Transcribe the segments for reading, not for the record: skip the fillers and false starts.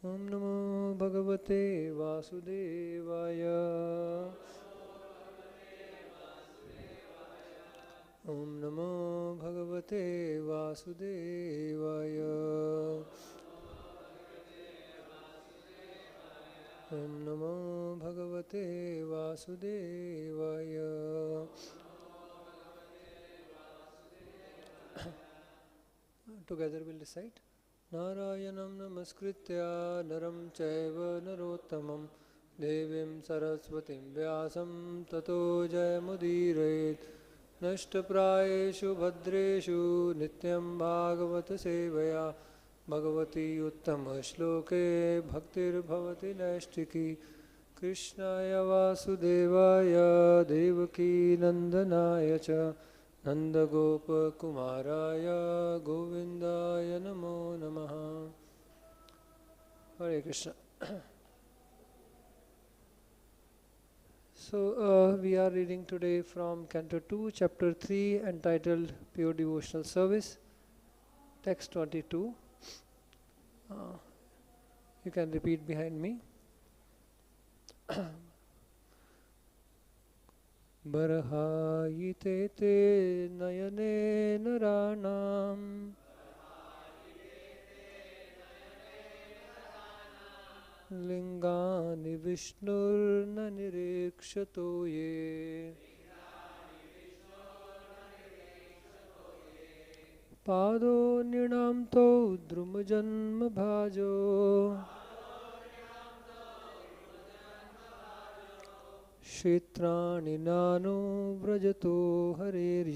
Om Namo Bhagavate Vasudevaya. Om Namo Bhagavate Vasudevaya. Om Namo Bhagavate Vasudevaya. Together we'll recite. Narayanam namaskritya naram chaiva narottamam devim saraswatim vyasam tato jayamudirayet. Nashtaprayeshu bhadreshu nityam bhagavata sevaya bhagavati uttama shloke bhaktir bhavati naistiki. Krishnaya vasudevaya devaki nandanaya cha Nanda Gopa Kumaraya Govindaya Namo Namaha. Hare Krishna. So we are reading today from Canto 2, Chapter 3, entitled Pure Devotional Service, Text 22. You can repeat behind me. Barhāyite te nayane narāṇāṁ liṅgāni viṣṇor nirīkṣato ye pādau nṛṇāṁ to druma-janma-bhājau kṣetrāṇi nānuvrajato harer.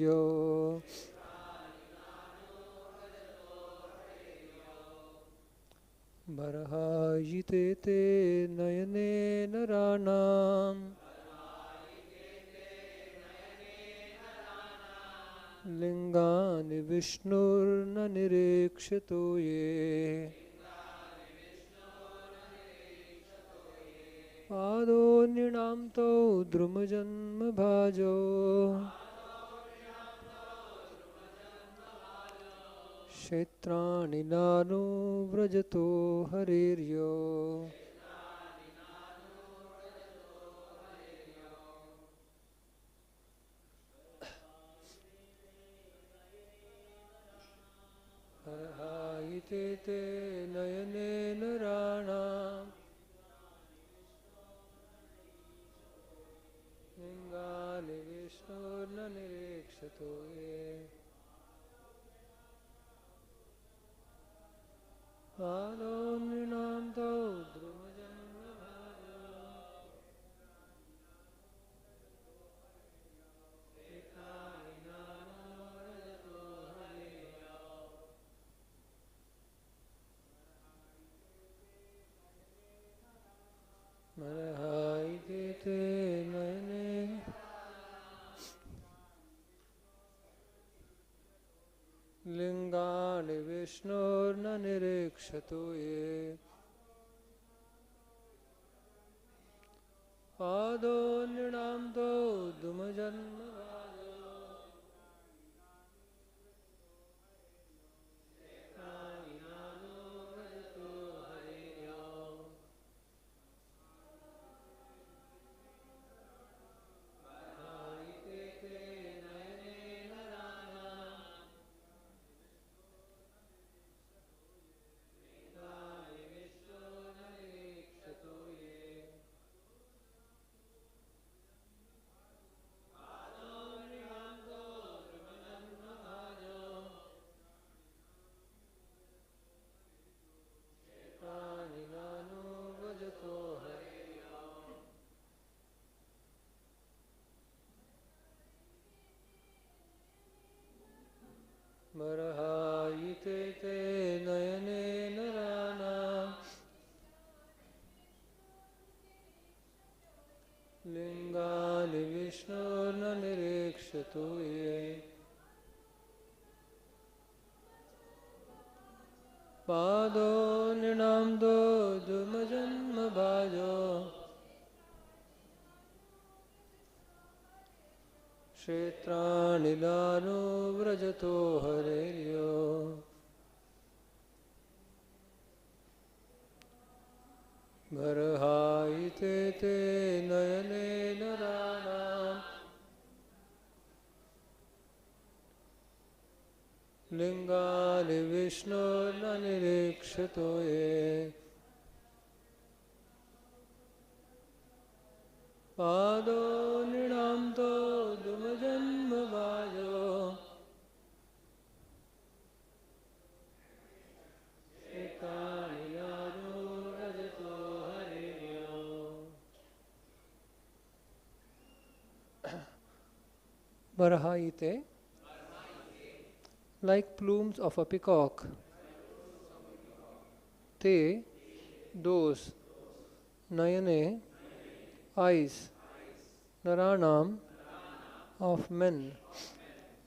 barhāyite te nayane narāṇāṁ liṅgāni viṣṇor nirīkṣato ye pādau nṛṇāṁ to druma-janma-bhājau kṣetrāṇi nānuvrajato harer. barhāyite te nayane narāṇāṁ liṅgāni viṣṇor nirīkṣato ye pādau nṛṇāṁ to druma-janma-bhājau kṣetrāṇi nānuvrajato harer. barhāyite te nayane liṅgāni viṣṇor nirīkṣato ye pādau nṛṇāṁ to druma-janma-bhājau kṣetrāṇi nānuvrajato harer. barhāyite te nayane narāṇāṁ liṅgāni viṣṇor nirīkṣato ye pādau nṛṇāṁ to druma-janma-bhājau kṣetrāṇi nānuvrajato harer. barhāyite te nayane narāṇāṁ liṅgāni viṣṇor nirīkṣato ye pādau nṛṇāṁ to druma-janma-bhājau kṣetrāṇi nānuvrajato harer. barhāyite te nayane narāṇāṁ liṅgāni viṣṇor nirīkṣato ye pādau nṛṇāṁ druma-janma-bhājau kṣetrāṇi anuvrajataḥ hareḥ. Barhāyite, like plumes of a peacock. Te, those. Nayane, eyes. Narāṇāṁ, of men.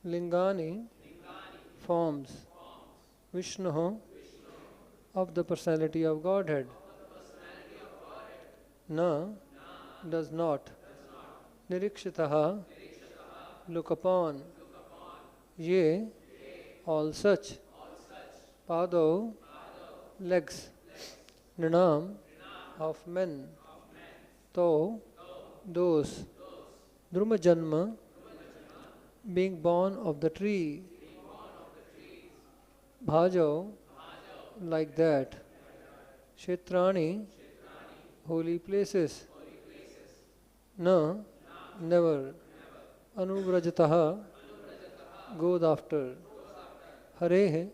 Liṅgāni, forms. viṣṇoḥ, of the Personality of Godhead. Na, does not. nirīkṣataḥ, look upon. Ye, all such. pādau, legs. nṛṇāṁ, of men. To, those. druma-janma, being born of the tree. bhājau, like that. kṣetrāṇi, holy places. Na, never. anuvrajataḥ, goes after. hareḥ,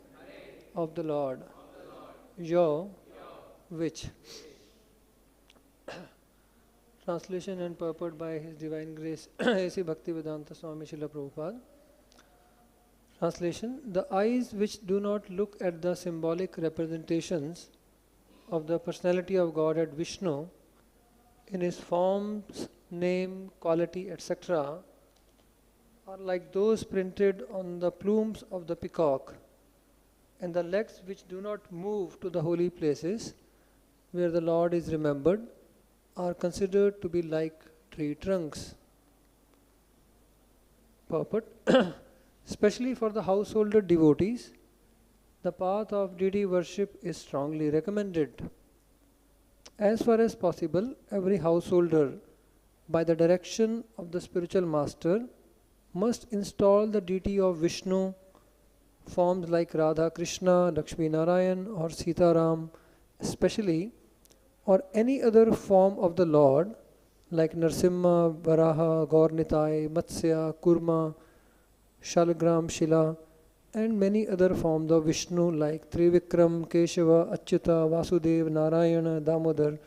of the Lord. Yo, which. Translation and purport by His Divine Grace A.C. Bhaktivedanta Swami Srila Prabhupada. Translation: the eyes which do not look at the symbolic representations of the Personality of Godhead Viṣṇu in His forms, name, quality, etc. are like those printed on the plumes of the peacock, and the legs which do not move to the holy places where the Lord is remembered are considered to be like tree trunks. Purport: especially for the householder devotees, the path of deity worship is strongly recommended. As far as possible, every householder, by the direction of the spiritual master, must install the deity of Viṣṇu, forms like Radha Krishna, Lakshmi Narayan or Sita Ram especially, or any other form of the Lord like Narasimha, Varaha, Gaurnitai, Matsya, Kurma, Shalagram, Shila, and many other forms of Viṣṇu like Trivikram, Keshava, Achyuta, Vasudev, Narayana, Damodara,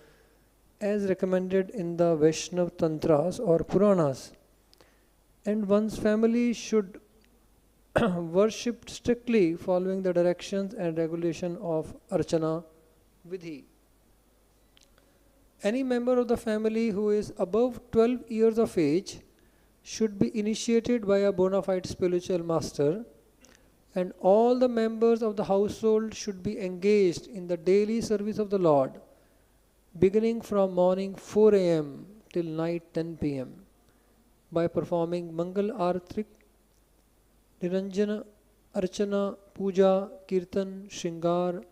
as recommended in the Vaishnava Tantras or Puranas. And one's family should worship strictly following the directions and regulation of Archana Vidhi. Any member of the family who is above 12 years of age should be initiated by a bona fide spiritual master, and all the members of the household should be engaged in the daily service of the Lord, beginning from morning 4 a.m. till night 10 p.m. by performing Mangal Artik, Niranjana, Archana, Puja, Kirtan, Shringar,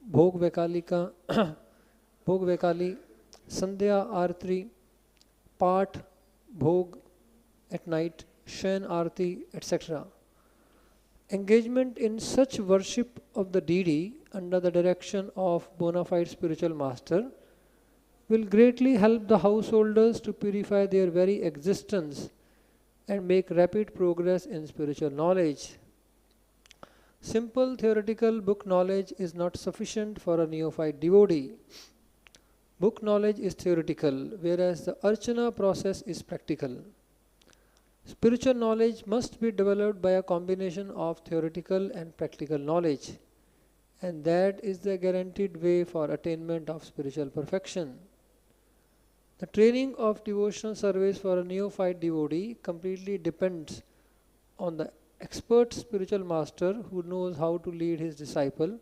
Bhog Vekalika, Bhog Vekali, Sandhya Arti, Path, Bhog at night, Shayan Arti, etc. Engagement in such worship of the deity under the direction of bona fide spiritual master will greatly help the householders to purify their very existence and make rapid progress in spiritual knowledge. Simple theoretical book knowledge is not sufficient for a neophyte devotee. Book knowledge is theoretical, whereas the Archana process is practical. Spiritual knowledge must be developed by a combination of theoretical and practical knowledge, and that is the guaranteed way for attainment of spiritual perfection. The training of devotional service for a neophyte devotee completely depends on the expert spiritual master who knows how to lead his disciple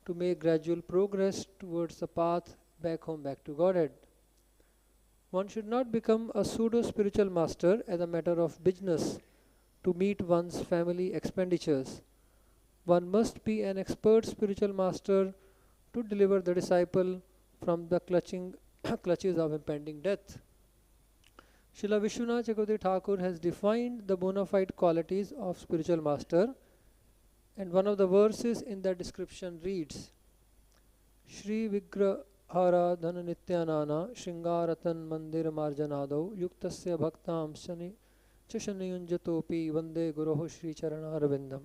to make gradual progress towards the path back home, back to Godhead. One should not become a pseudo-spiritual master as a matter of business to meet one's family expenditures. One must be an expert spiritual master to deliver the disciple from the clutching clutches of impending death. Srila Vishwanath Chakravarti Thakur has defined the bona fide qualities of spiritual master, and one of the verses in that description reads, Shri Vigrahara Dhana Nityanana Shringaratan Mandir Marjanadau Yuktasya Bhaktam Chashanayunjatopi Vande Guroho Shri Charana Arvindam.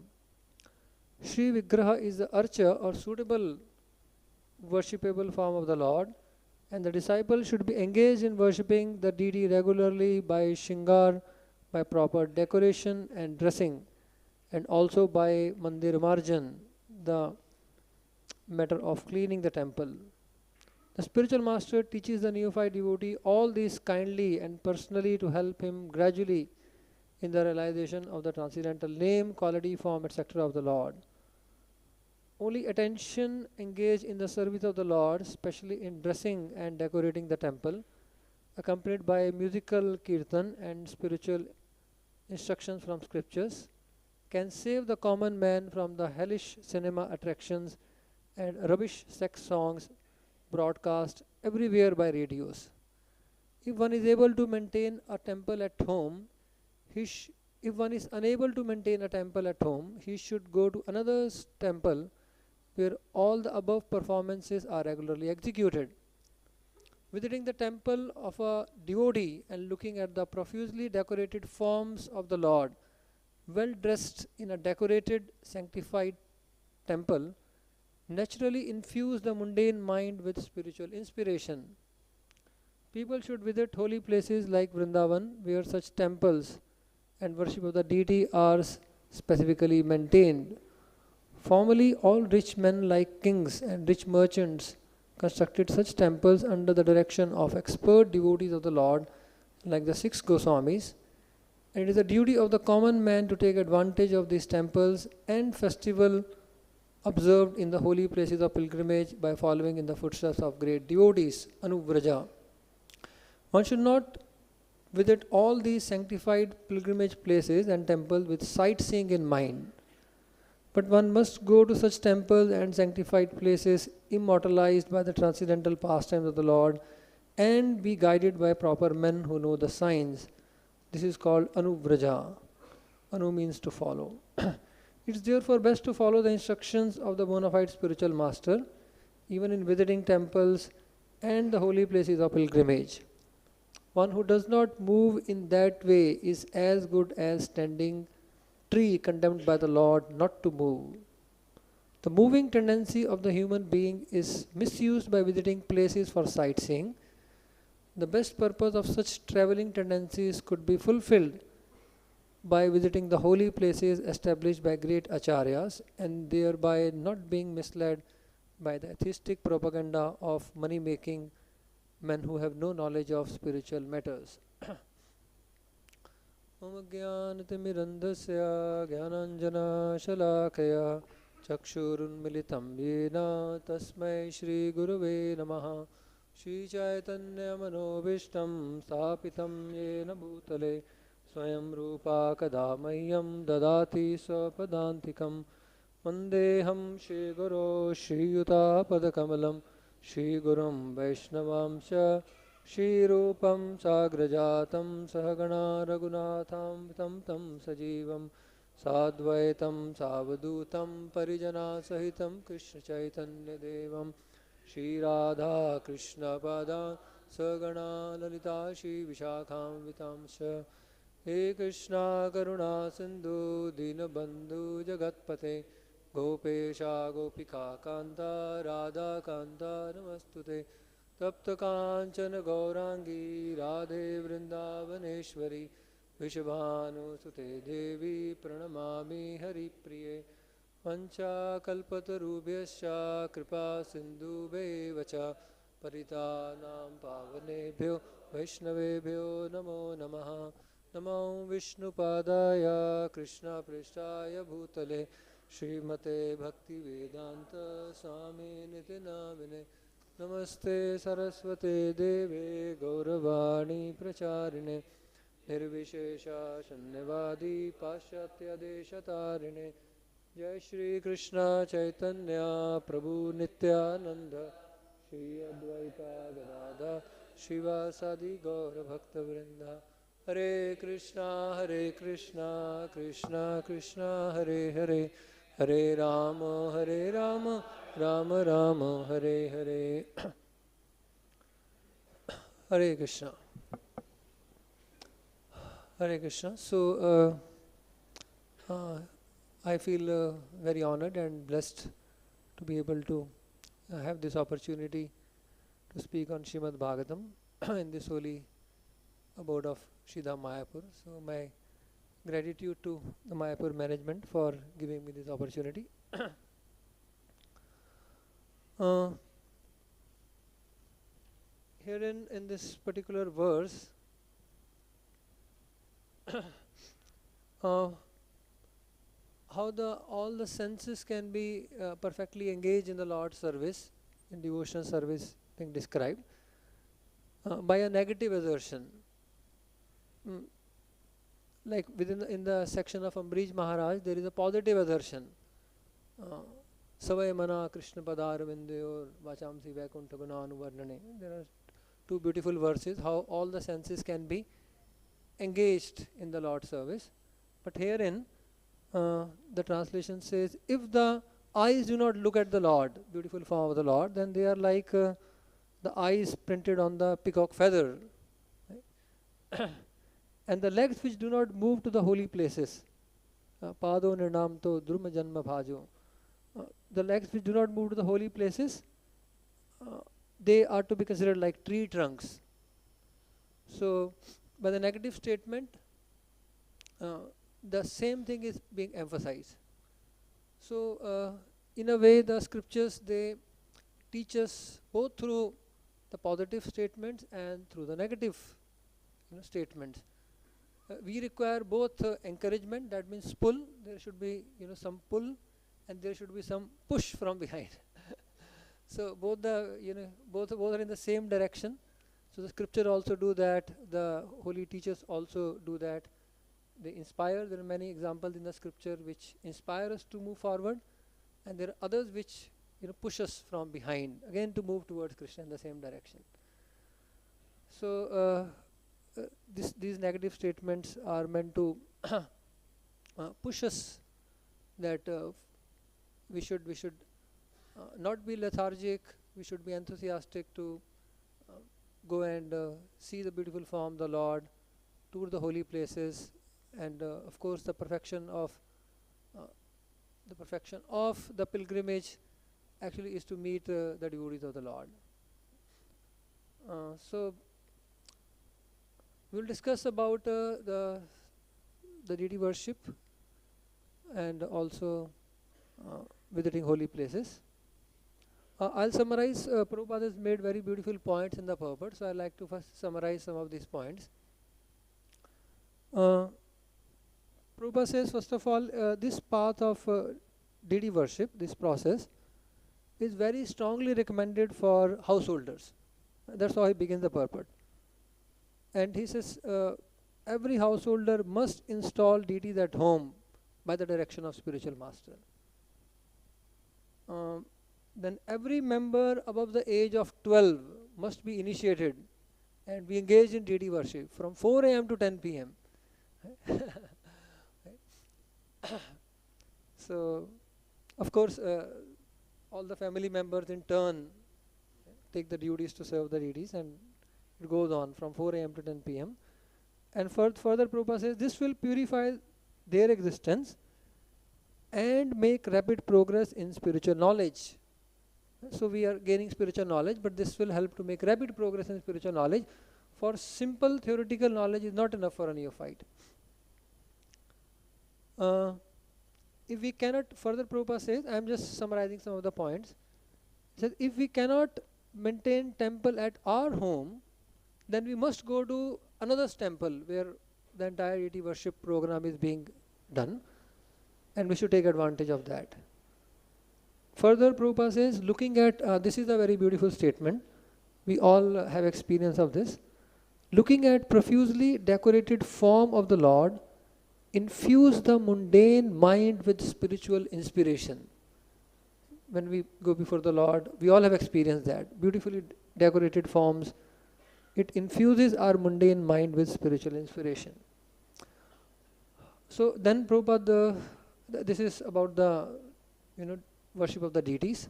Shri Vigraha is the archer or suitable worshipable form of the Lord, and the disciple should be engaged in worshipping the deity regularly by Shringar, by proper decoration and dressing, and also by Mandir Marjan, the matter of cleaning the temple. The spiritual master teaches the neophyte devotee all these kindly and personally to help him gradually in the realization of the transcendental name, quality, form, etc. of the Lord. Only attention engaged in the service of the Lord, especially in dressing and decorating the temple, accompanied by musical kirtan and spiritual instructions from scriptures, can save the common man from the hellish cinema attractions and rubbish sex songs broadcast everywhere by radios. If one is able to maintain a temple at home, if one is unable to maintain a temple at home, he should go to another temple where all the above performances are regularly executed. Visiting the temple of a devotee and looking at the profusely decorated forms of the Lord, well dressed in a decorated, sanctified temple, naturally infuse the mundane mind with spiritual inspiration. People should visit holy places like Vrindavan, where such temples and worship of the deity are specifically maintained. Formerly, all rich men like kings and rich merchants constructed such temples under the direction of expert devotees of the Lord like the 6 Goswamis, and it is the duty of the common man to take advantage of these temples and festival observed in the holy places of pilgrimage by following in the footsteps of great devotees, Anuvraja. One should not visit all these sanctified pilgrimage places and temples with sightseeing in mind, but one must go to such temples and sanctified places immortalized by the transcendental pastimes of the Lord and be guided by proper men who know the signs. This is called Anuvraja. Anu means to follow. It is therefore best to follow the instructions of the bona fide spiritual master, even in visiting temples and the holy places of pilgrimage. One who does not move in that way is as good as standing tree condemned by the Lord not to move. The moving tendency of the human being is misused by visiting places for sightseeing. The best purpose of such traveling tendencies could be fulfilled by visiting the holy places established by great acharyas and thereby not being misled by the atheistic propaganda of money-making men who have no knowledge of spiritual matters. Om Jnanatimirandasya Jnananjana Shalakaya Chakshurunmilitam Yena Tasmai Shri Gurave Namaha Shri Chaitanya Manobishtam Sthapitam Yena Bhutale Swayam Rupa Kadamayyam Dadati Swapadantikam Vandeham Shri Guru Shri Yuta Padakamalam Shri Gurum Vaishnavamsha Shri Rupam Sagrajatam Sahagana Raghunatham Vitam Tam Sajivam Sadvaitam Savadutam Parijana Sahitam Krishna Chaitanya Devam Shri Radha Krishna Pada Sagana Lalita Shri Vishakham Vitamsha He Krishna Karuna Sindhu Dinabandhu Jagatpate Gopesha Gopika Kanta Radha Kanta Namastute Tapta Kanchana Gaurangi Radhe Vrindavaneshwari Vishabhanu Sute Devi Pranamami Hari Priye Vancha Kalpatarubhyascha Kripa Sindhu Bevacha Paritanam Pavanebhyo Vaishnavebhyo Namo Namaha Namo Vishnu Padaya Krishna Prishtaya Bhutale Srimate Bhakti Vedanta Swami Nitinamine Namaste Saraswate Deve Gauravani Pracharine Nirvishesha Shannavadi Paschatya Deshatarine Jai Shri Krishna Chaitanya Prabhu Nityananda Shri Advaita Gadadhar Shivasadi Gaura Bhakta Vrinda. Hare Krishna, Krishna Krishna, Hare Hare, Hare Rama, Rama Rama, Hare Hare. Hare Krishna. Hare Krishna. So, I feel very honored and blessed to be able to have this opportunity to speak on Srimad Bhagavatam in this holy abode of Sridham Mayapur. So my gratitude to the Mayapur management for giving me this opportunity. Here in this particular verse, how all the senses can be perfectly engaged in the Lord's service, in devotional service being described, by a negative assertion. Like in the section of Ambrish Maharaj, there is a positive assertion. Savay mana Krishna padaravindeyor vachamsi vaikuntha gunanu varnane. There are two beautiful verses how all the senses can be engaged in the Lord's service. But herein, the translation says, if the eyes do not look at the Lord, beautiful form of the Lord, then they are like the eyes printed on the peacock feather. Right? And the legs which do not move to the holy places, pādau nṛṇāṁ druma-janma-bhājau, the legs which do not move to the holy places, they are to be considered like tree trunks. So, by the negative statement, the same thing is being emphasized. So, in a way, the scriptures, they teach us both through the positive statements and through the negative statements. We require both encouragement, that means pull. There should be some pull, and there should be some push from behind. So both both are in the same direction. So the scripture also do that. The holy teachers also do that. They inspire. There are many examples in the scripture which inspire us to move forward, and there are others which push us from behind again to move towards Krishna in the same direction. So these negative statements are meant to push us that we should not be lethargic. We should be enthusiastic to go and see the beautiful form of the Lord, tour the holy places, and of course the perfection of the pilgrimage actually is to meet the devotees of the Lord. So we will discuss about the deity worship and also visiting holy places. I'll summarize. Prabhupada has made very beautiful points in the purport, so I'd like to first summarize some of these points. Prabhupada says, first of all, this path of deity worship, this process, is very strongly recommended for householders. That's how he begins the purport. And he says, every householder must install deities at home by the direction of spiritual master. Then every member above the age of 12 must be initiated and be engaged in deity worship from 4 a.m. to 10 p.m. So, of course, all the family members in turn take the duties to serve the deities, and it goes on from 4 a.m. to 10 p.m. And further Prabhupada says, this will purify their existence and make rapid progress in spiritual knowledge. So we are gaining spiritual knowledge, but this will help to make rapid progress in spiritual knowledge. For simple theoretical knowledge is not enough for a neophyte. If we cannot, further Prabhupada says, I am just summarizing some of the points. He says, if we cannot maintain temple at our home, then we must go to another temple where the entire deity worship program is being done, and we should take advantage of that. Further, Prabhupada says, looking at, this is a very beautiful statement, we all have experience of this. Looking at profusely decorated form of the Lord, infuse the mundane mind with spiritual inspiration. when we go before the Lord, we all have experienced that. Beautifully decorated forms. It infuses our mundane mind with spiritual inspiration. So then Prabhupada, this is about the worship of the deities.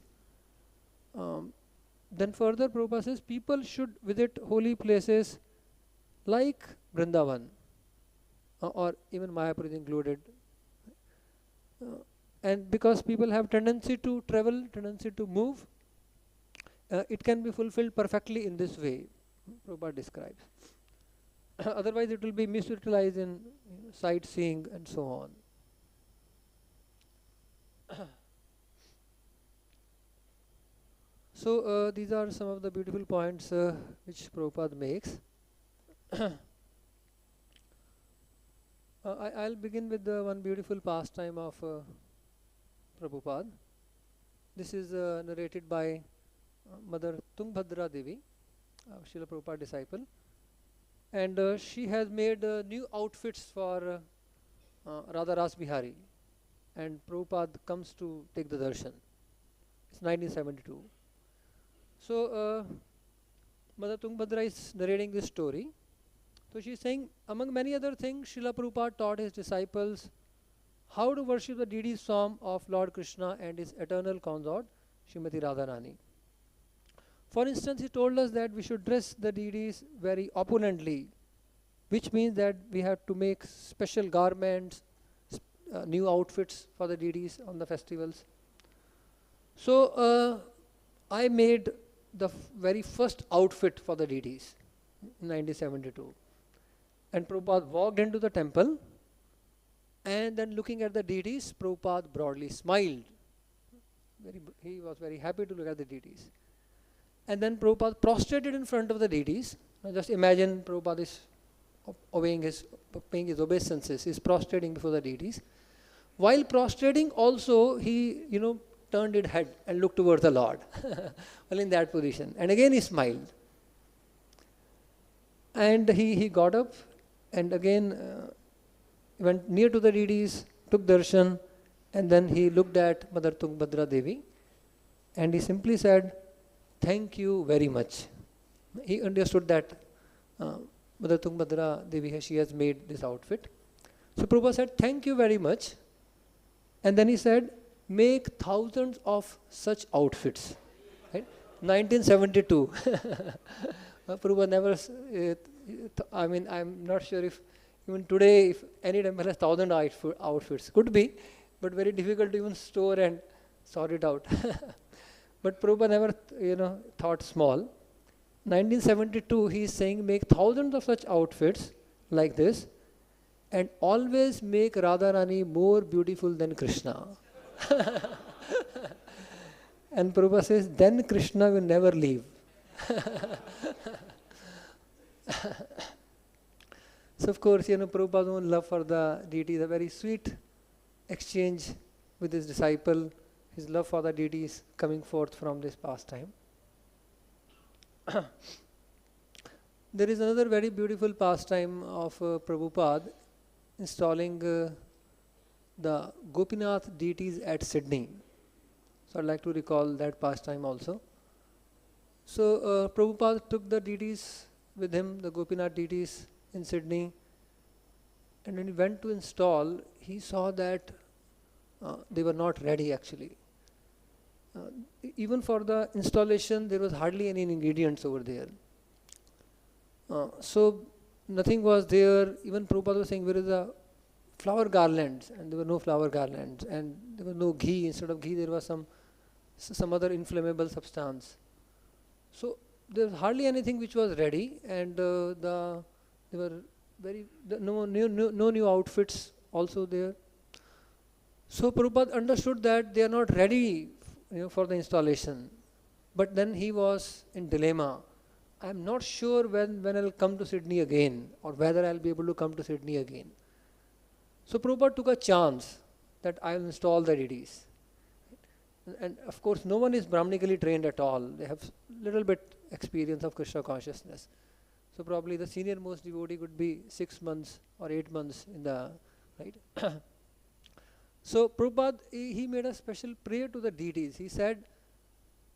Then further Prabhupada says people should visit holy places like Vrindavan or even Mayapur is included. And because people have tendency to travel, tendency to move, it can be fulfilled perfectly in this way, Prabhupada describes. Otherwise it will be misutilized in sightseeing and so on. So these are some of the beautiful points which Prabhupada makes. I'll begin with one beautiful pastime of Prabhupada. This is narrated by Mother Tungbhadra Devi, Srila Prabhupada disciple. And she has made new outfits for Radha Ras Bihari. And Prabhupada comes to take the darshan. It's 1972. So Mother Tungbhadra is narrating this story. So she is saying, among many other things, Srila Prabhupada taught his disciples how to worship the deities form of Lord Krishna and his eternal consort, Srimati Radharani. For instance, he told us that we should dress the deities very opulently, which means that we have to make special garments, new outfits for the deities on the festivals. So I made the very first outfit for the deities in 1972. And Prabhupada walked into the temple, and then looking at the deities, Prabhupada broadly smiled. He was very happy to look at the deities. And then Prabhupada prostrated in front of the deities. Now just imagine Prabhupada is paying his obeisances, he is prostrating before the deities. While prostrating also, he turned his head and looked towards the Lord, well in that position. And again he smiled. And he got up and again went near to the deities, took darshan, and then he looked at Mother Tungbhadra Devi and he simply said, "Thank you very much." He understood that Mother Tungbhadra Devi, she has made this outfit. So Prabhupada said, "Thank you very much." And then he said, "Make thousands of such outfits." Right? 1972. Prabhupada never, I'm not sure if even today, if any temple has 1,000 outfits, could be, but very difficult to even store and sort it out. But Prabhupada never, thought small. 1972, he is saying, make thousands of such outfits like this, and always make Radharani more beautiful than Krishna. And Prabhupada says, then Krishna will never leave. So of course, Prabhupada's own love for the deity is a very sweet exchange with his disciple, his love for the deity is coming forth from this pastime. There is another very beautiful pastime of Prabhupada installing the Gopinath deities at Sydney. So I'd like to recall that pastime also. So Prabhupada took the deities with him, the Gopinath deities in Sydney, and when he went to install, he saw that they were not ready actually. Even for the installation, there was hardly any ingredients over there. So nothing was there. Even Prabhupada was saying, where is the flower garlands? And there were no flower garlands, and there was no ghee. Instead of ghee, there was some other inflammable substance. So there was hardly anything which was ready, and there were no new outfits also there. So Prabhupada understood that they are not ready, for the installation. But then he was in dilemma. I am not sure when I will come to Sydney again, or whether I will be able to come to Sydney again. So Prabhupada took a chance that I will install the deities. And of course, no one is Brahmanically trained at all. They have little bit experience of Krishna consciousness. So probably the senior most devotee could be 6 months or 8 months in the, right? So Prabhupada, he made a special prayer to the deities. He said,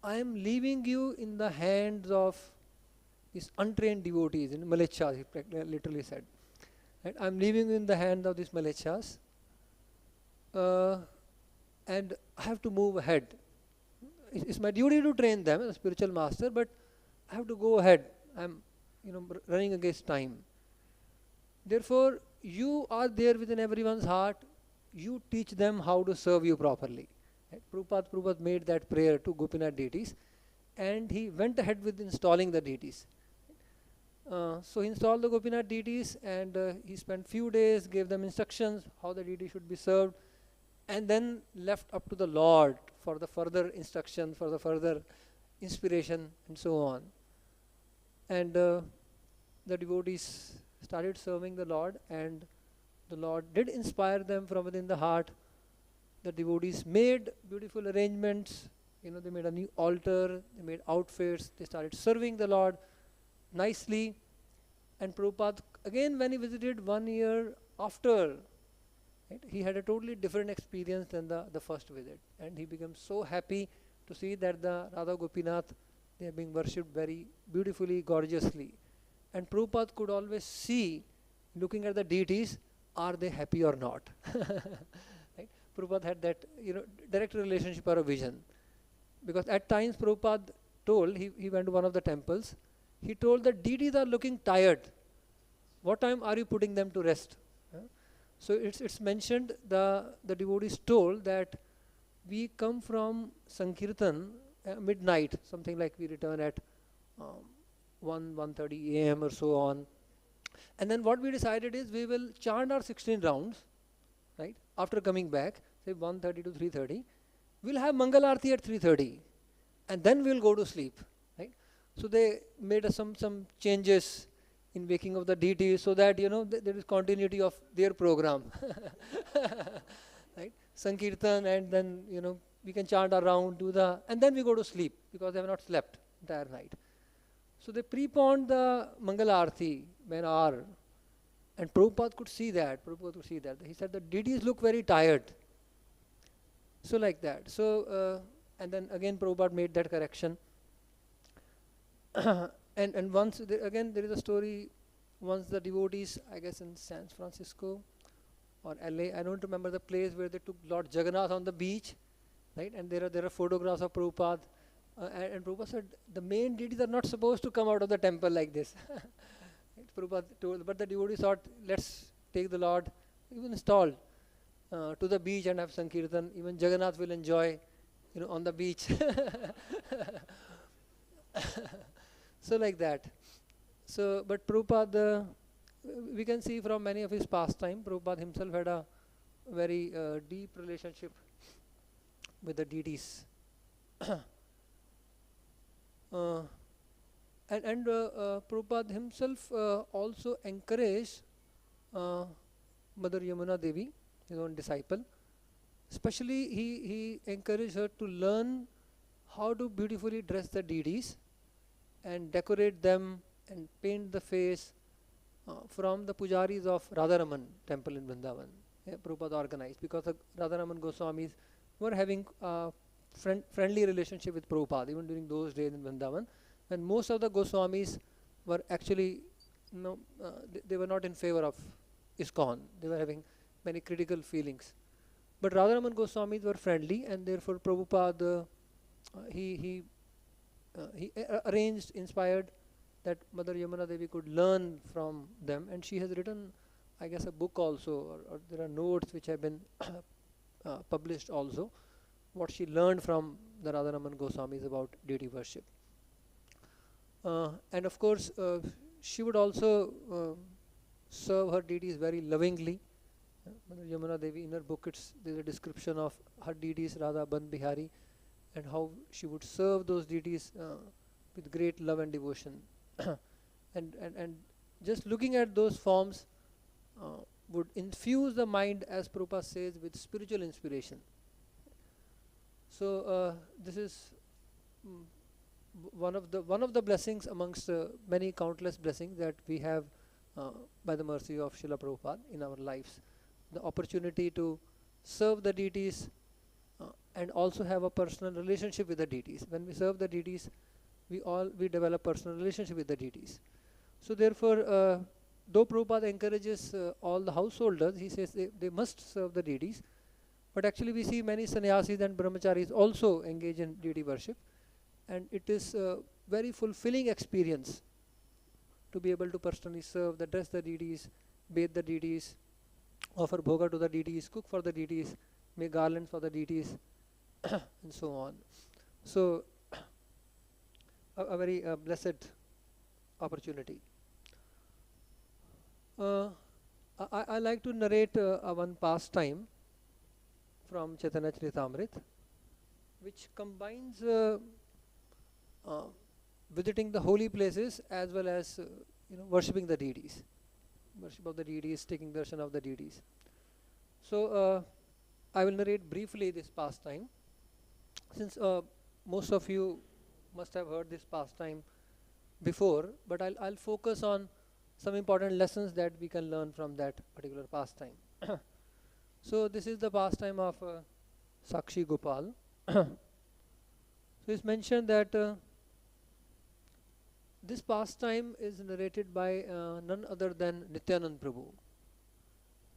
I am leaving you in the hands of these untrained devotees, in Malechas, he literally said. Right? I am leaving you in the hands of these Malechas, and I have to move ahead. It's my duty to train them as a spiritual master, but I have to go ahead. I'm running against time. Therefore, you are there within everyone's heart. You teach them how to serve you properly. Right? Prabhupada made that prayer to Gopinath deities, and he went ahead with installing the deities. So he installed the Gopinath deities, and he spent few days, gave them instructions how the deity should be served, and then left up to the Lord for the further instruction, for the further inspiration, and so on. And the devotees started serving the Lord, and the Lord did inspire them from within the heart. The devotees made beautiful arrangements. They made a new altar, they made outfits, they started serving the Lord nicely. And Prabhupada, again when he visited 1 year after, right, he had a totally different experience than the first visit. And he became so happy to see that the Radha Gopinath, they are being worshipped very beautifully, gorgeously. And Prabhupada could always see, looking at the deities, are they happy or not? Right? Prabhupada had that direct relationship or a vision. Because at times Prabhupada told, he went to one of the temples, he told the deities are looking tired. What time are you putting them to rest? So it's mentioned, the devotees told that we come from Sankirtan midnight, something like we return at 1:30 a.m. or so on. And then what we decided is we will chant our 16 rounds, right? After coming back, say 1:30 to 3:30, we'll have Mangal Aarti at 3:30, and then we'll go to sleep, right? So they made some changes in waking of the deities so that there is continuity of their program, right? Sankirtan, and then we can chant our round, and then we go to sleep because they have not slept entire night. So they preponed the Mangal Aarti by an hour, and Prabhupada could see that. He said the deities look very tired. So like that. So and then again Prabhupada made that correction. and once again there is a story. Once the devotees, I guess in San Francisco or LA, I don't remember the place, where they took Lord Jagannath on the beach, right? And there are photographs of Prabhupada. And Prabhupada said, the main deities are not supposed to come out of the temple like this. Right? Prabhupada told, but the devotees thought, let's take the Lord, even installed to the beach and have Sankirtan. Even Jagannath will enjoy, on the beach. So like that. So, but Prabhupada, we can see from many of his pastime, Prabhupada himself had a very deep relationship with the deities. And Prabhupada himself also encouraged Mother Yamuna Devi, his own disciple. Especially he encouraged her to learn how to beautifully dress the deities and decorate them and paint the face from the pujaris of Radharaman temple in Vrindavan. Prabhupada organized, because the Radharaman Goswamis were having a friendly relationship with Prabhupada even during those days in Vrindavan, when most of the Goswamis were actually they were not in favor of ISKCON. They were having many critical feelings. But Radharaman Goswamis were friendly, and therefore Prabhupada he arranged, inspired, that Mother Yamuna Devi could learn from them, and she has written, I guess, a book also, or there are notes which have been published also, what she learned from the Radharaman Goswamis about deity worship. And of course, she would also serve her deities very lovingly. Mother Yamuna Devi, in her book, there's a description of her deities, Radha, Ban, Bihari, and how she would serve those deities with great love and devotion. and just looking at those forms would infuse the mind, as Prabhupada says, with spiritual inspiration. So this is one of the blessings amongst many countless blessings that we have by the mercy of Srila Prabhupada in our lives. The opportunity to serve the deities and also have a personal relationship with the deities. When we serve the deities, we develop personal relationship with the deities. So therefore, though Prabhupada encourages all the householders, he says they must serve the deities, but actually we see many sannyasis and brahmacharis also engage in deity worship, and it is a very fulfilling experience to be able to personally serve, dress the deities, bathe the deities, offer bhoga to the deities, cook for the deities, make garlands for the deities, and so on. So a very blessed opportunity. I like to narrate one pastime from Chaitanya Charitamrita, which combines visiting the holy places as well as worshipping the deities, worship of the deities, taking darshan of the deities. So I will narrate briefly this pastime, since most of you must have heard this pastime before, but I'll focus on some important lessons that we can learn from that particular pastime. So this is the pastime of Sakshi Gopal. So it's mentioned that this pastime is narrated by none other than Nityanand Prabhu.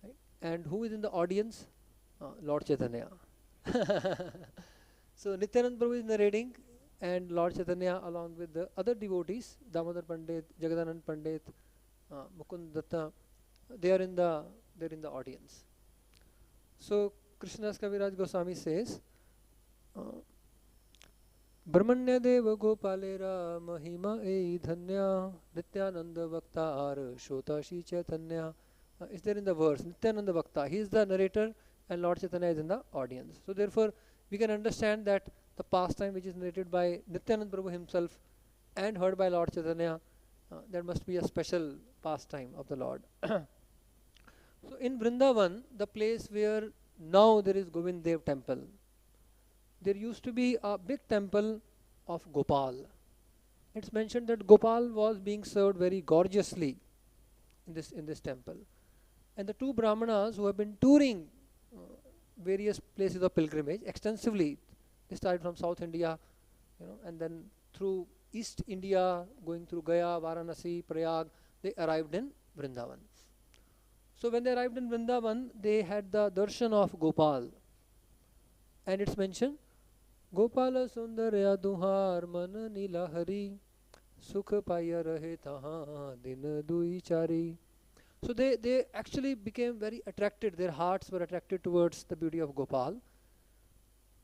Right? And who is in the audience? Lord Chaitanya. So Nityanand Prabhu is narrating, and Lord Chaitanya along with the other devotees, Damodara Pandit, Jagadanand Pandit, Mukund Datta, they are in the audience. So Krishnadas Kaviraj Goswami says, Brahmanya Deva Gopalera Mahima E Dhanya Nityananda Bhaktar Shota Shri Chaitanya. Is there in the verse, Nityananda Bhakta, he is the narrator and Lord Chaitanya is in the audience. So therefore we can understand that the pastime which is narrated by Nityananda Prabhu himself and heard by Lord Chaitanya, there must be a special pastime of the Lord. So in Vrindavan, the place where now there is Govind Dev temple, there used to be a big temple of Gopal. It's mentioned that Gopal was being served very gorgeously in this temple. And the two Brahmanas who have been touring various places of pilgrimage extensively, they started from South India, and then through East India, going through Gaya, Varanasi, Prayag, they arrived in Vrindavan. So when they arrived in Vrindavan, they had the darshan of Gopal. And it's mentioned, Gopala Sundarya Duhar Man Nila Hari Sukh Paya Rahe Taha Din Dui Chari. So they actually became very attracted, their hearts were attracted towards the beauty of Gopal.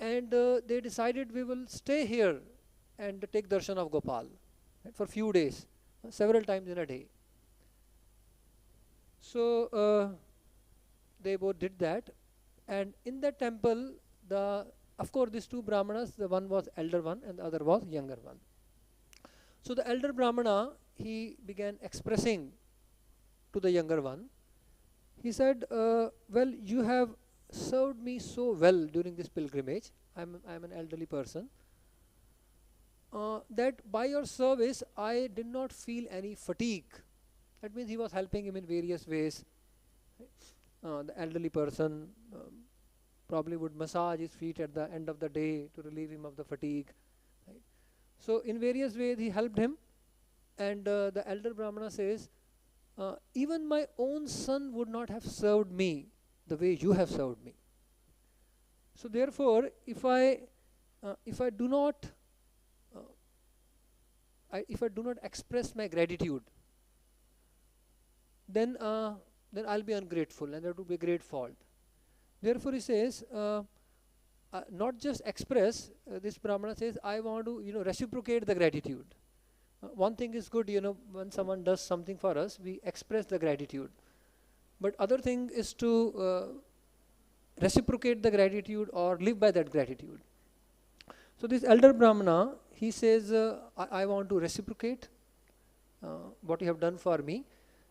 And they decided, we will stay here and take darshan of Gopal, right, for few days, several times in a day. So they both did that, and in that temple, of course these two Brahmanas, the one was elder one and the other was younger one. So the elder Brahmana, he began expressing to the younger one. He said, well, you have served me so well during this pilgrimage. I'm an elderly person. That by your service, I did not feel any fatigue. That means he was helping him in various ways. The elderly person probably would massage his feet at the end of the day to relieve him of the fatigue. Right? So in various ways he helped him, and the elder Brahmana says, even my own son would not have served me the way you have served me. So therefore, if I do not express my gratitude, then I'll be ungrateful, and that would be a great fault. Therefore, he says, not just express. This Brahmana says, I want to reciprocate the gratitude. One thing is good, when someone does something for us, we express the gratitude. But other thing is to reciprocate the gratitude or live by that gratitude. So this elder Brahmana, he says, I want to reciprocate what you have done for me,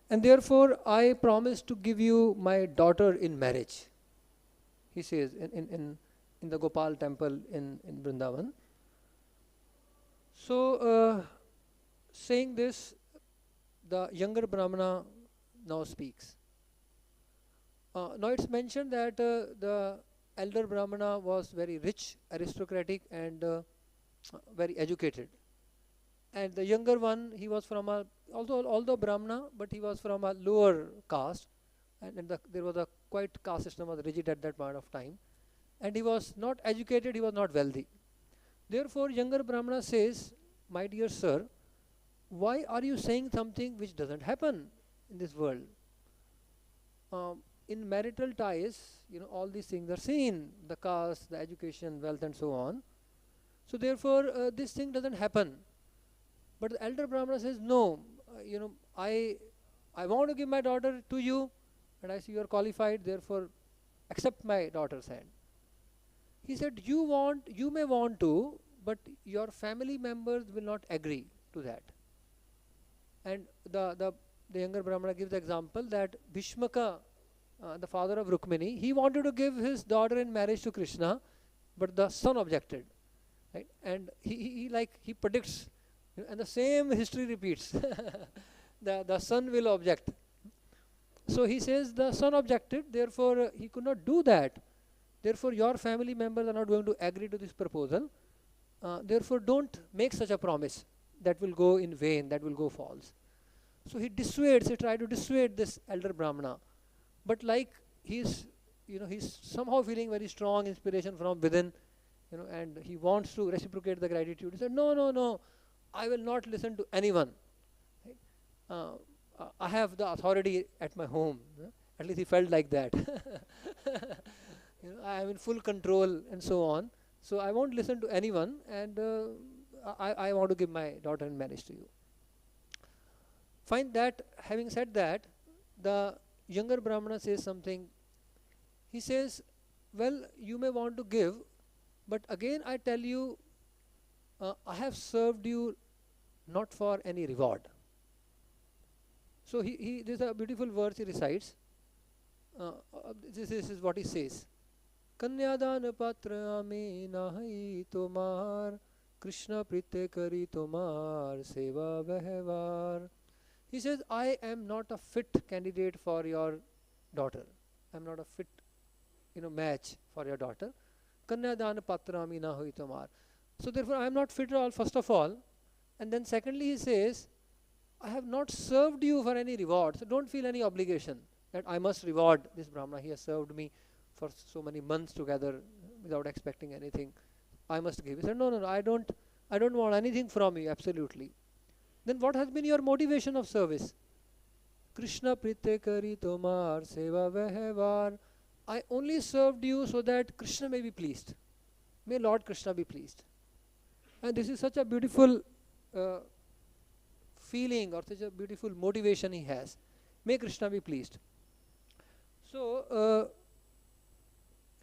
and therefore I promise to give you my daughter in marriage. He says in the Gopal temple in Vrindavan. So saying this, the younger Brahmana now speaks. Now it's mentioned that the elder Brahmana was very rich, aristocratic, and very educated. And the younger one, he was from a, although Brahmana, but he was from a lower caste, and there was a quite caste system was rigid at that point of time, and he was not educated, he was not wealthy. Therefore, younger Brahmana says, my dear sir, why are you saying something which doesn't happen in this world? In marital ties, all these things are seen, the caste, the education, wealth, and so on. So therefore, this thing doesn't happen. But the elder Brahmana says, no, I want to give my daughter to you, and I see you are qualified, therefore accept my daughter's hand. He said, you may want to, but your family members will not agree to that. And the younger Brahmana gives the example that Bhishmaka, the father of Rukmini, he wanted to give his daughter in marriage to Krishna, but the son objected. Right? And he predicts, and the same history repeats. the son will object. So he says the son objected, therefore he could not do that. Therefore your family members are not going to agree to this proposal. Therefore don't make such a promise. That will go in vain, that will go false. So he tried to dissuade this elder Brahmana. But like he's somehow feeling very strong inspiration from within, and he wants to reciprocate the gratitude. He said, no, I will not listen to anyone. Right? I have the authority at my home. At least he felt like that. I am in full control and so on. So I won't listen to anyone, and I want to give my daughter in marriage to you. Find that, having said that, the younger Brahmana says something. He says, well, you may want to give, but again I tell you, I have served you not for any reward. So this is a beautiful verse he recites. This is what he says. Kanyadan patra ame nahi tomar, Krishna prite kari tomar, seva vehvar. He says, I am not a fit candidate for your daughter. I am not a fit match for your daughter. Kanyadan patra ame nahi tomar. So therefore I am not fit at all, first of all. And then secondly he says, I have not served you for any reward. So don't feel any obligation that I must reward this Brahmana. He has served me for so many months together without expecting anything. I must give. He said, no, I don't want anything from you, absolutely. Then what has been your motivation of service? Krishna prite kari tomar seva vehvar. I only served you so that Krishna may be pleased. May Lord Krishna be pleased. And this is such a beautiful feeling, or such a beautiful motivation he has. May Krishna be pleased. So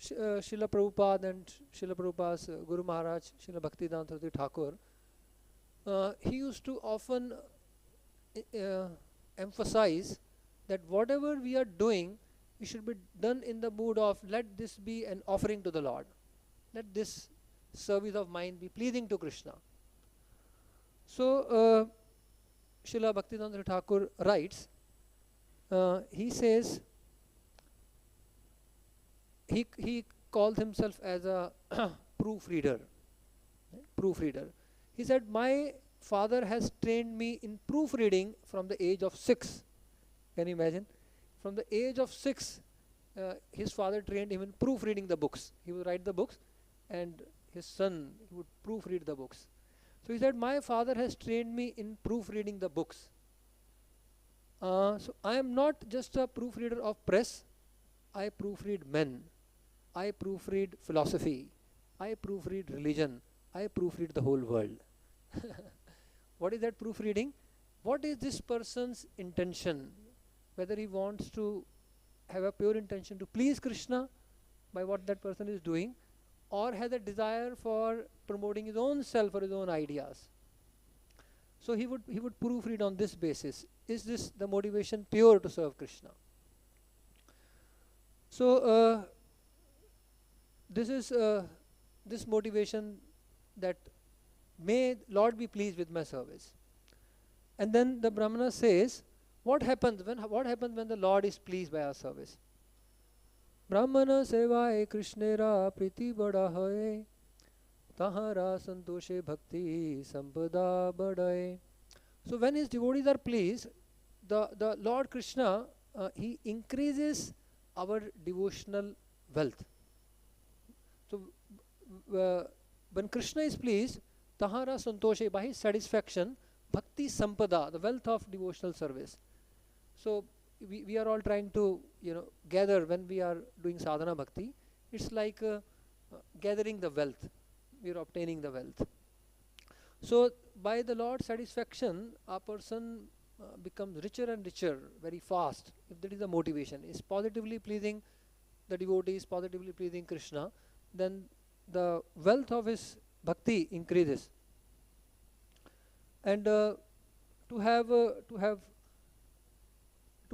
Srila Prabhupada and Srila Prabhupada's Guru Maharaj, Srila Bhaktivedanta Thakur, he used to often emphasize that whatever we are doing, it should be done in the mood of, let this be an offering to the Lord. Let this service of mine be pleasing to Krishna. So Srila Bhaktivedanta Thakur writes, he says, he calls himself as a proofreader. He said, my father has trained me in proofreading from the age of 6. Can you imagine? From the age of 6, his father trained him in proofreading the books. He would write the books, and his son would proofread the books. So he said, my father has trained me in proofreading the books. So I am not just a proofreader of press. I proofread men. I proofread philosophy. I proofread religion. I proofread the whole world. What is that proofreading? What is this person's intention? Whether he wants to have a pure intention to please Krishna by what that person is doing, or has a desire for promoting his own self or his own ideas. So he would proofread on this basis. Is this the motivation pure to serve Krishna? So this is this motivation, that may Lord be pleased with my service. And then the Brahmana says, what happens when the Lord is pleased by our service? Brahmana sevaye Krishnera priti bada hoye, tahara santoshe bhakti sampada badaye. So when his devotees are pleased, the Lord Krishna, he increases our devotional wealth. So when Krishna is pleased, tahara santoshe, by his satisfaction, bhakti sampada, the wealth of devotional service. So we are all trying to gather when we are doing sadhana bhakti. It's like gathering the wealth. We are obtaining the wealth. So by the Lord's satisfaction, a person becomes richer and richer very fast. If that is the motivation, is positively pleasing the devotees, positively pleasing Krishna, then the wealth of his bhakti increases. And to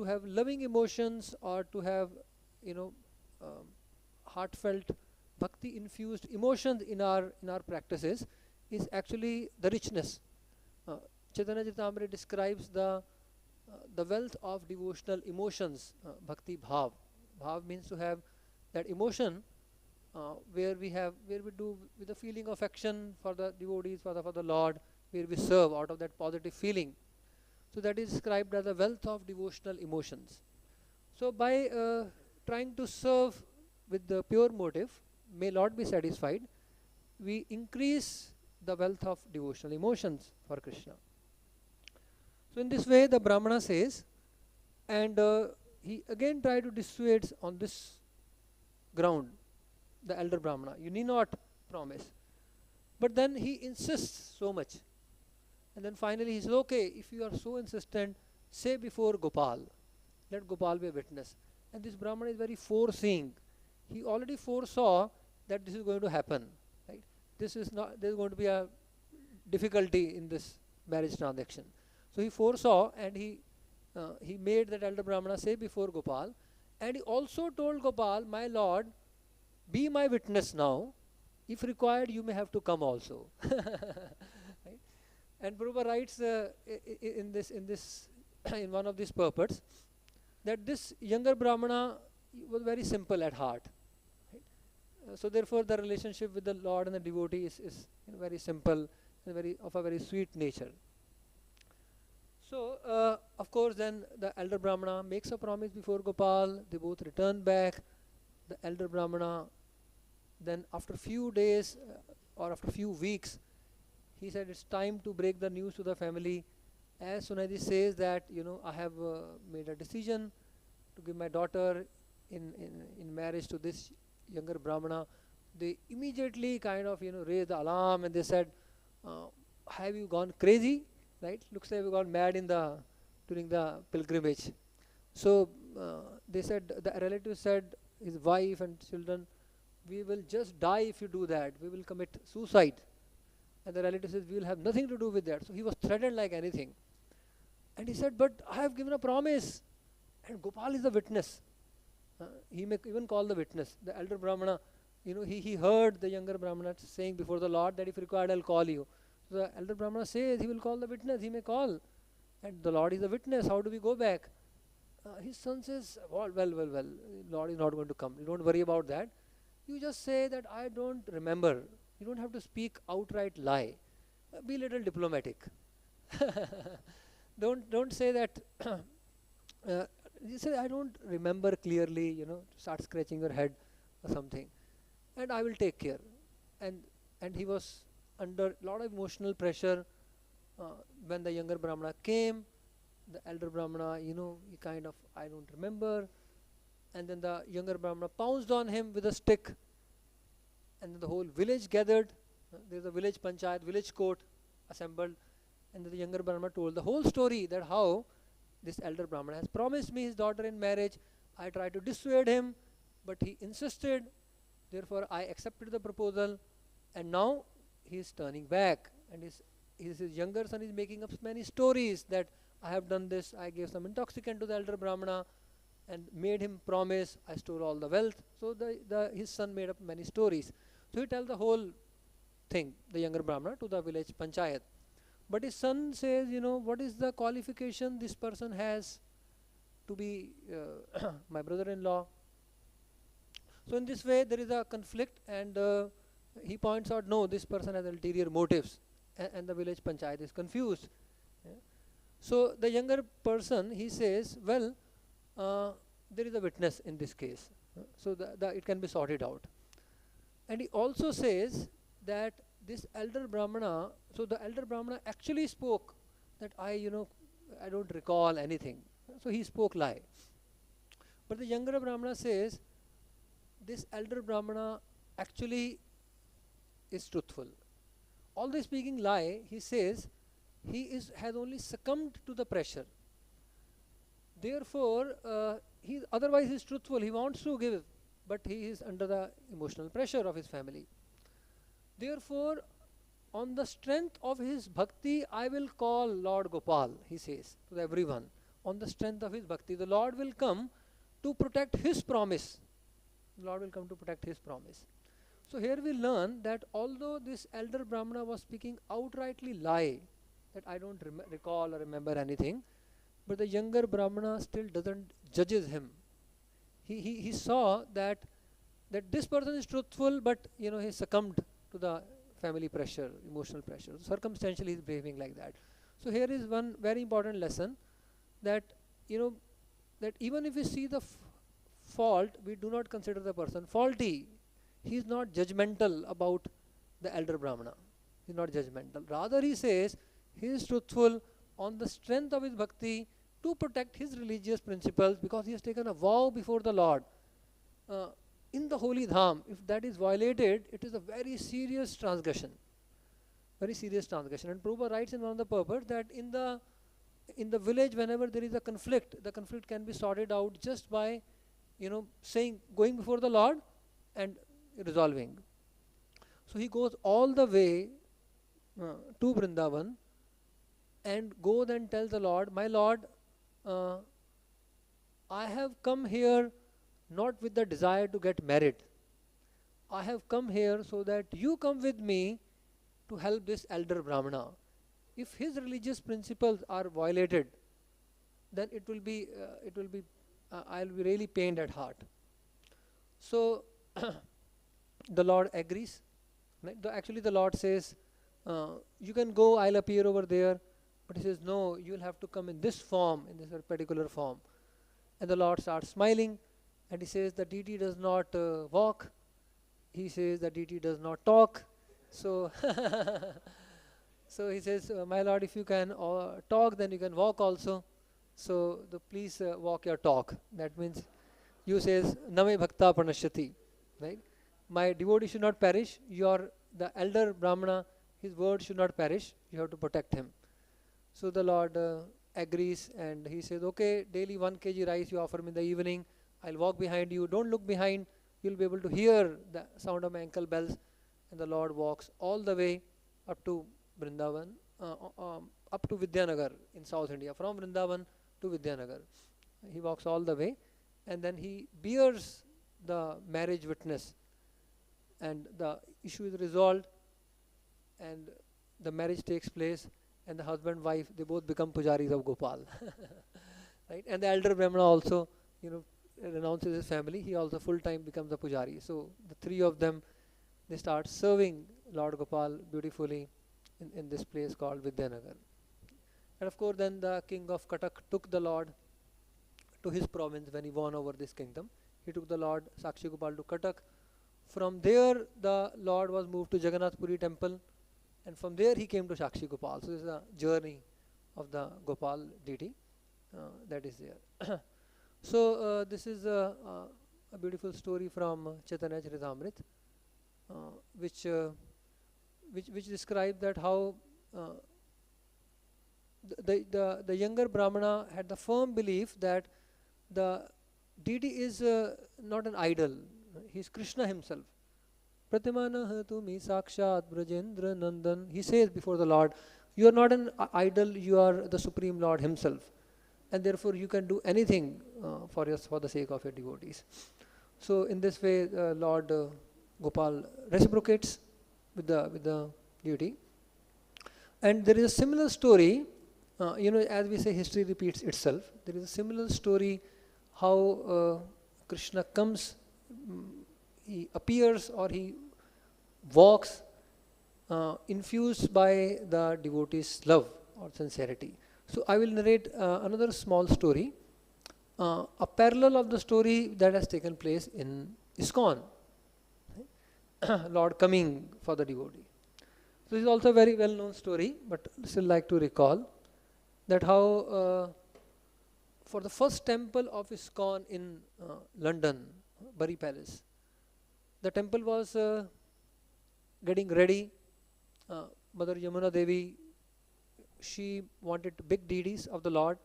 have loving emotions, or to have heartfelt bhakti infused emotions in our practices, is actually the richness. Chaitanya Charitamrita describes the wealth of devotional emotions, bhakti bhav. Bhav means to have that emotion where we do with a feeling of affection for the devotees, for the Lord, where we serve out of that positive feeling. So that is described as the wealth of devotional emotions. So by trying to serve with the pure motive, may Lord be satisfied, we increase the wealth of devotional emotions for Krishna. So in this way the Brahmana says, and he again tried to dissuade on this ground the elder Brahmana, you need not promise. But then he insists so much. And then finally he says, okay, if you are so insistent, say before Gopal, let Gopal be a witness. And this Brahmana is very foreseeing. He already foresaw that this is going to happen. Right? There is going to be a difficulty in this marriage transaction. So he foresaw, and he made that elder Brahmana say before Gopal. And he also told Gopal, my Lord, be my witness now. If required, you may have to come also. Right? And Prabhupada writes in one of these purports that this younger Brahmana was very simple at heart. Right? So therefore the relationship with the Lord and the devotee is very simple and of a very sweet nature. So of course then the elder Brahmana makes a promise before Gopal. They both return back. The elder Brahmana, then after a few days or after a few weeks, he said it's time to break the news to the family. As soon as he says that I have made a decision to give my daughter in marriage to this younger Brahmana, they immediately kind of raised the alarm, and they said, have you gone crazy? Right? Looks like we got mad during the pilgrimage. So they said, the relatives said, his wife and children, we will just die if you do that. We will commit suicide. And the relative says, we will have nothing to do with that. So he was threatened like anything. And he said, but I have given a promise. And Gopal is the witness. He may even call the witness. The elder Brahmana, he heard the younger Brahmana saying before the Lord that if required, I'll call you. So the elder Brahmana says he will call the witness. He may call. And the Lord is the witness. How do we go back? His son says, well, Lord is not going to come. You don't worry about that. You just say that I don't remember. You don't have to speak outright lie. Be a little diplomatic. Don't say that. You say I don't remember clearly. Start scratching your head or something, and I will take care. And he was under a lot of emotional pressure when the younger Brahmana came. The elder Brahmana, he kind of, I don't remember. And then the younger Brahmana pounced on him with a stick. And then the whole village gathered. There's a village panchayat, village court assembled. And then the younger Brahmana told the whole story, that how this elder Brahmana has promised me his daughter in marriage. I tried to dissuade him, but he insisted. Therefore, I accepted the proposal. And now he is turning back. And his younger son is making up many stories that I have done this, I gave some intoxicant to the elder Brahmana and made him promise, I stole all the wealth. So his son made up many stories. So he tells the whole thing, the younger Brahmana, to the village panchayat. But his son says, what is the qualification this person has to be my brother-in-law? So in this way there is a conflict, and he points out, no, this person has ulterior motives, and the village panchayat is confused. Yeah. So the younger person, he says, well, there is a witness in this case, so it can be sorted out. And he also says that this elder Brahmana, so the elder Brahmana actually spoke that I don't recall anything. So he spoke lie. But the younger Brahmana says this elder Brahmana actually is truthful. Although speaking lie, he says he has only succumbed to the pressure. Therefore, otherwise he is truthful. He wants to give, but he is under the emotional pressure of his family. Therefore, on the strength of his bhakti, I will call Lord Gopal, he says to everyone. On the strength of his bhakti, the Lord will come to protect his promise. The Lord will come to protect his promise. So here we learn that although this elder Brahmana was speaking outrightly lie, that I don't recall or remember anything, but the younger Brahmana still doesn't judges him. He saw that this person is truthful, but he succumbed to the family pressure, emotional pressure. Circumstantially, he is behaving like that. So here is one very important lesson, that that even if we see the fault, we do not consider the person faulty. He is not judgmental about the elder Brahmana. He is not judgmental. Rather, he says he is truthful on the strength of his bhakti to protect his religious principles, because he has taken a vow before the Lord in the holy dham. If that is violated, it is a very serious transgression. Very serious transgression. And Prabhupada writes in one of the purports that in the village, whenever there is a conflict, the conflict can be sorted out just by going before the Lord and resolving. So he goes all the way to Vrindavan and goes and tells the Lord, my Lord, I have come here not with the desire to get married. I have come here so that you come with me to help this elder Brahmana. If his religious principles are violated, then I'll be really pained at heart. So the Lord agrees. Actually, the Lord says, you can go, I'll appear over there. But he says, no, you will have to come in this form, in this particular form. And the Lord starts smiling, and he says the deity does not walk. He says the deity does not talk. So, so he says, my Lord, if you can talk, then you can walk also. So please walk your talk. That means you says, Name Bhakta Pranashyati. Right? My devotee should not perish. The elder Brahmana, his word should not perish. You have to protect him. So the Lord agrees, and he says, okay, daily 1 kg rice you offer me in the evening. I'll walk behind you. Don't look behind. You'll be able to hear the sound of my ankle bells. And the Lord walks all the way up to Vrindavan, up to Vidyanagar in South India, from Vrindavan to Vidyanagar. He walks all the way, and then he bears the marriage witness, and the issue is resolved, and the marriage takes place, and the husband wife, they both become pujaris of Gopal. Right? And the elder Brahmana also renounces his family. He also full time becomes a pujari. So the three of them, they start serving Lord Gopal beautifully in this place called Vidyanagar. And of course then the king of Katak took the Lord to his province when he won over this kingdom. He took the Lord Sakshi Gopal to Katak. From there the Lord was moved to Jagannath Puri temple, and from there he came to Sakshi Gopal. So this is a journey of the Gopal deity that is there. So this is a beautiful story from Chaitanya Charitamrita, which describes that how the younger Brahmana had the firm belief that the deity is not an idol. He is Krishna himself. Pratimana hatumi sakshat brajendra nandan. He says before the Lord, you are not an idol, you are the Supreme Lord himself. And therefore you can do anything for the sake of your devotees. So in this way Lord Gopal reciprocates with the deity. And there is a similar story, as we say, history repeats itself. There is a similar story how Krishna comes he appears or he walks infused by the devotee's love or sincerity. So I will narrate another small story, a parallel of the story that has taken place in ISKCON, Lord coming for the devotee. So this is also a very well known story, but still like to recall that how for the first temple of ISKCON in London, Bury Palace, the temple was getting ready. Mother Yamuna Devi, she wanted big deities of the Lord,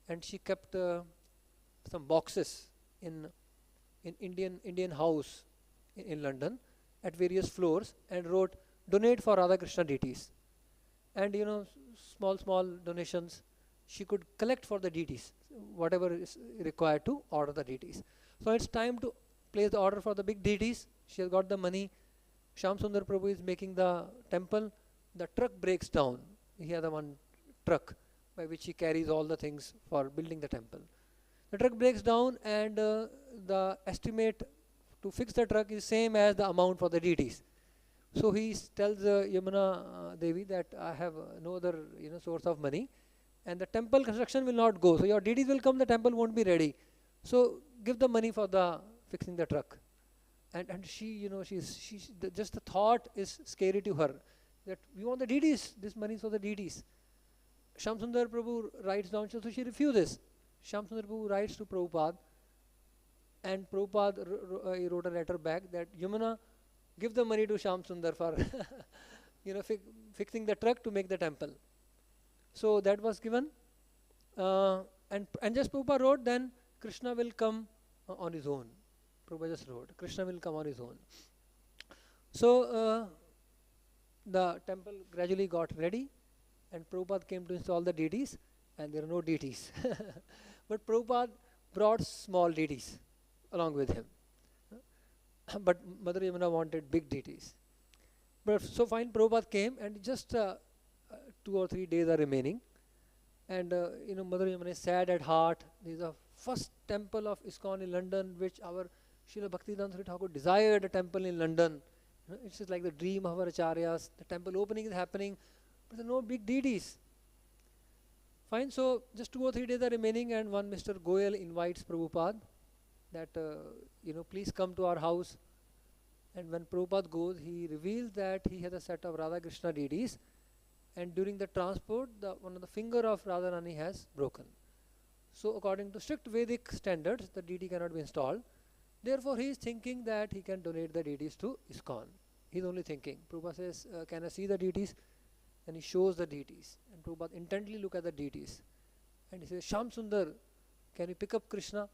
and she kept some boxes in Indian house in London at various floors and wrote, "Donate for Radha Krishna deities." And small donations she could collect for the deities, whatever is required to order the deities. So it's time to place the order for the big deities. She has got the money. Shyam Sundar Prabhu is making the temple. The truck breaks down. He has one truck by which he carries all the things for building the temple. The truck breaks down, and the estimate to fix the truck is same as the amount for the deities. So he tells Yamuna Devi that I have no other source of money, and the temple construction will not go. So your deities will come, the temple won't be ready. So give the money for the fixing the truck. And she, just the thought is scary to her, that we want the deities, this money is for the deities. Shyam Sundar Prabhu writes down, so she refuses. Shyam Sundar Prabhu writes to Prabhupada, and Prabhupada wrote a letter back that Yamuna, give the money to Shyam Sundar for fixing the truck to make the temple. So that was given, and just Prabhupada wrote, then Krishna will come on his own. Prabhupada just wrote, Krishna will come on his own. So the temple gradually got ready, and Prabhupada came to install the deities, and there are no deities. But Prabhupada brought small deities along with him. But Mother Yamuna wanted big deities. But so fine, Prabhupada came, and just 2 or 3 days are remaining. And Mother Yamuna is sad at heart. This is the first temple of ISKCON in London, which our Srila Bhaktivedanta Swami Thakur desired a temple in London. It's just like the dream of our acharyas. The temple opening is happening, but there are no big deities. Fine, so just 2 or 3 days are remaining, and one Mr. Goyal invites Prabhupada that, please come to our house. And when Prabhupada goes, he reveals that he has a set of Radha Krishna deities, and during the transport, one of the finger of Radharani has broken. So according to strict Vedic standards, the deity cannot be installed. Therefore, he is thinking that he can donate the deities to ISKCON. He is only thinking. Prabhupada says, can I see the deities? And he shows the deities. And Prabhupada intently look at the deities. And he says, Shyam Sundar, can you pick up Krishna?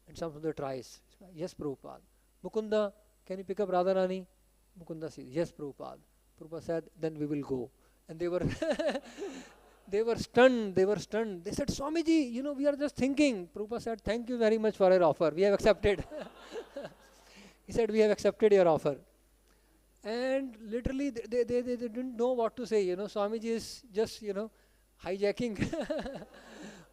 And Shyam Sundar tries. Yes, Prabhupada. Mukunda, can you pick up Radharani? Mukunda says, yes, Prabhupada. Prabhupada said, then we will go. And they were they were stunned. They said, Swamiji, we are just thinking. Prabhupada said, thank you very much for your offer. We have accepted. He said, we have accepted your offer. And literally, they didn't know what to say. Swamiji is just, hijacking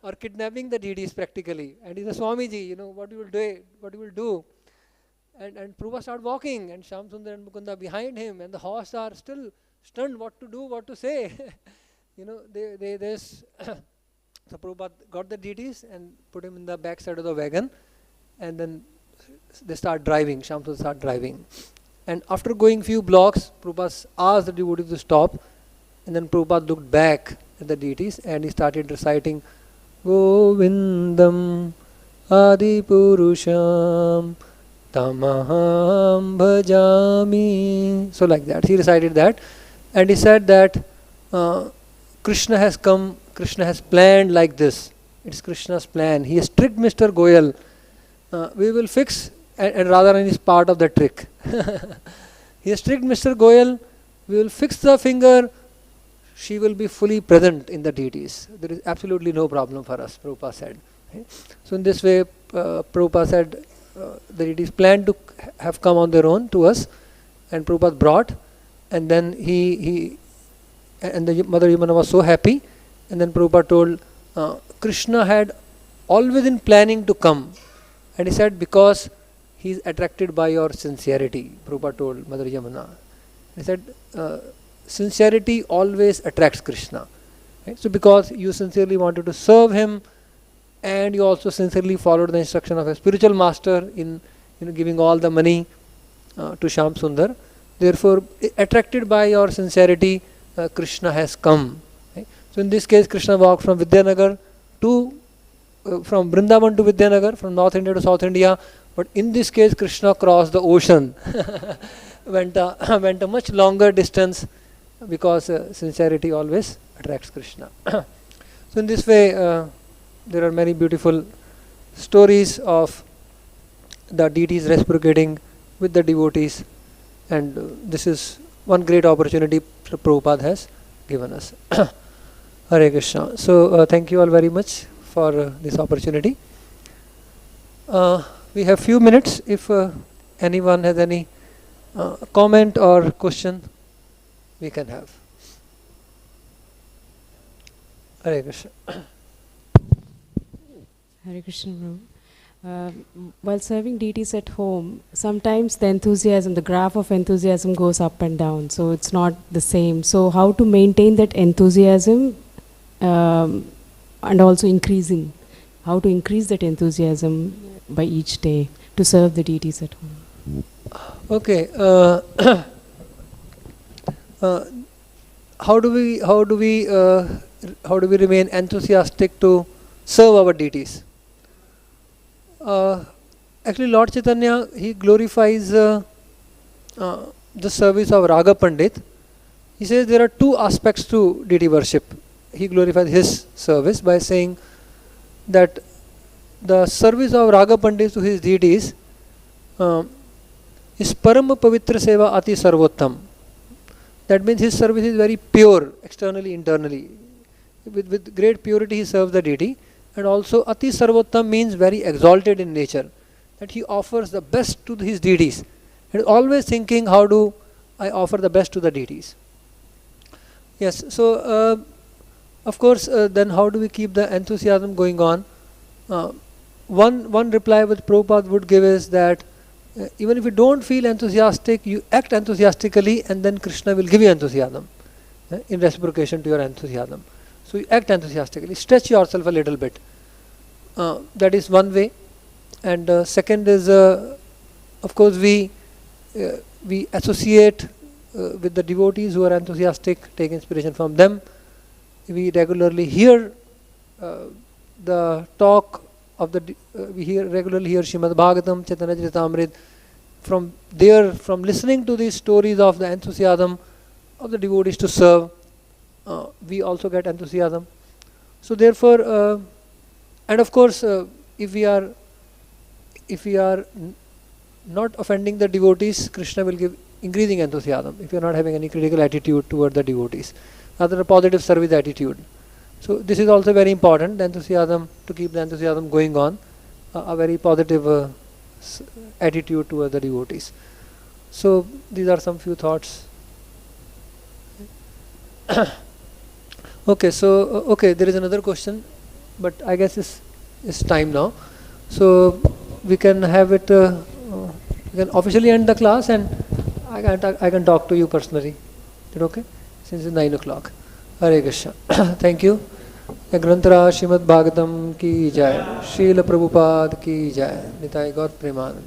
or kidnapping the deities practically. And he's a Swamiji, what you will do. And Prabhupada started walking, and Shyam Sundar and Mukunda behind him, and the horse are still stunned what to do, what to say. So Prabhupada got the deities and put him in the back side of the wagon, and then they start driving. Shyam Sundar start driving. And after going few blocks, Prabhupada asked the devotees to stop, and then Prabhupada looked back at the deities and he started reciting Govindam Adipurusham Tamaham Bhajami. So like that, he recited that, and he said that Krishna has come, Krishna has planned like this. It's Krishna's plan. He has tricked Mr. Goyal. We will fix, and Radharani is part of the trick. He has tricked Mr. Goyal. We will fix the finger. She will be fully present in the deities. There is absolutely no problem for us, Prabhupada said. So in this way, Prabhupada said, the deities planned to have come on their own to us, and Prabhupada brought, and then and the Mother Yamuna was so happy, and then Prabhupada told, Krishna had always been planning to come, and he said because he is attracted by your sincerity. Prabhupada told Mother Yamuna. He said, sincerity always attracts Krishna. Right? So because you sincerely wanted to serve him, and you also sincerely followed the instruction of a spiritual master in giving all the money to Shyam Sundar, therefore attracted by your sincerity, Krishna has come. Right? So in this case, Krishna walked from Vidyanagar to from Vrindavan to Vidyanagar, from North India to South India. But in this case, Krishna crossed the ocean, went a much longer distance, because sincerity always attracts Krishna. So in this way, there are many beautiful stories of the deities reciprocating with the devotees, and this is one great opportunity Prabhupada has given us. Hare Krishna. So thank you all very much for this opportunity. We have few minutes. If anyone has any comment or question, we can have. Hare Krishna. Hare Krishna, Prabhu. While serving deities at home, sometimes the enthusiasm, the graph of enthusiasm goes up and down, so it's not the same. So how to maintain that enthusiasm and also increasing? How to increase that enthusiasm by each day to serve the deities at home? Okay. How do we remain enthusiastic to serve our deities? Actually, Lord Chaitanya, he glorifies the service of Raga Pandit. He says there are two aspects to deity worship. He glorifies his service by saying that the service of Raga Pandit to his deities is Param Pavitra Seva Ati Sarvottam. That means his service is very pure, externally, internally. With great purity he serves the deity. And also Ati Sarvottam means very exalted in nature, that he offers the best to his deities. And always thinking, how do I offer the best to the deities? Yes, so of course, then how do we keep the enthusiasm going on? One reply which Prabhupada would give is that even if you don't feel enthusiastic, you act enthusiastically, and then Krishna will give you enthusiasm in reciprocation to your enthusiasm. So you act enthusiastically, stretch yourself a little bit. That is one way. And second is, of course, we associate with the devotees who are enthusiastic, take inspiration from them. We regularly hear the talk of regularly hear Srimad Bhagavatam, Chaitanya Charitamrita. From listening to these stories of the enthusiasm of the devotees to serve, we also get enthusiasm. So therefore, and of course, if we are not offending the devotees, Krishna will give increasing enthusiasm. If you are not having any critical attitude toward the devotees, rather a positive service attitude. So this is also very important, the enthusiasm, to keep the enthusiasm going on, a very positive attitude toward the devotees. So these are some few thoughts. Okay, so there is another question, but I guess it's time now. So we can have it. We can officially end the class, and I can talk to you personally. Is it okay? Since it's 9 o'clock. Hare Krishna. Thank you. Grantara Srimad Bhagavatam ki jai. Srila Prabhupada ki jai. Nitai Gaur Premanand.